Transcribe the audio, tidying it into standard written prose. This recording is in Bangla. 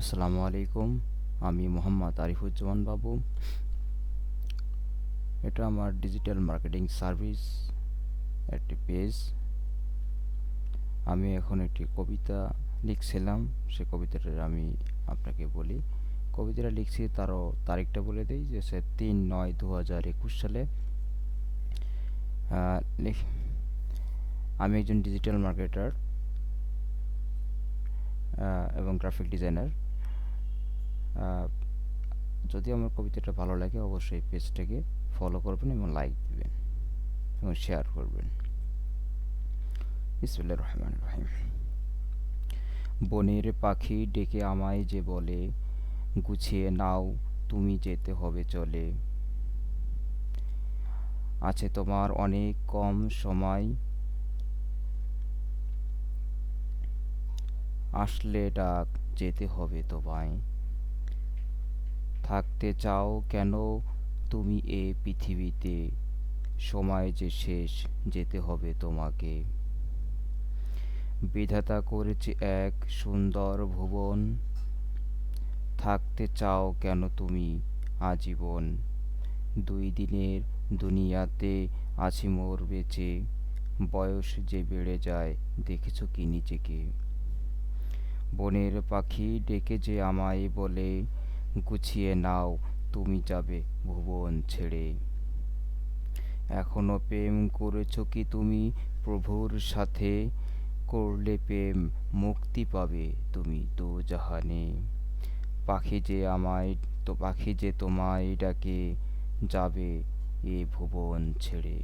আসসালামু আলাইকুম। আমি মোহাম্মদ আরিফুজ্জামান বাবু। এটা আমার ডিজিটাল মার্কেটিং সার্ভিস একটি পেজ। আমি এখন একটি কবিতা লিখছিলাম। সে কবিতাটা আমি আপনাকে বলি। কবিতাটা লিখছি তারও তারিখটা বলে দিই যে সে ৩/৯/২০২১ সালে। আহ, লিখ- আমি একজন ডিজিটাল মার্কেটার এবং গ্রাফিক ডিজাইনার। যদি আমার কবিতাটা ভালো লাগে অবশ্যই পেজটাকে ফলো করবেন এবং লাইক দিবেন এবং শেয়ার করবেন। বিসমিল্লাহির রহমানির রহিম। বনের পাখি ডেকে আমায় যে বলে, গুছিয়ে নাও তুমি যেতে হবে চলে। আছে তোমার অনেক কম সময়, আসলে ডাক যেতে হবে তোমায়। থাকতে চাও কেন তুমি এ পৃথিবীতে, সময় যে শেষ যেতে হবে তোমাকে। বিধাতা করেছে এক সুন্দর ভুবন, থাকতে চাও কেন তুমি আজীবন। 2 দিনের দুনিয়াতে আছি মোর বেঁচে, বয়স যে বেড়ে যায় দেখেছো কি নিজেকে। বনের পাখি ডেকে যে আমায় বলে, গুছিয়ে নাও তুমি যাবে ভুবন ছেড়ে। এখনো প্রেম করেছো কি তুমি প্রভুর সাথে, করলে প্রেম মুক্তি পাবে তুমি দোজাহানে। পাখি যে তোমায় ডাকে, যাবে এ ভুবন ছেড়ে।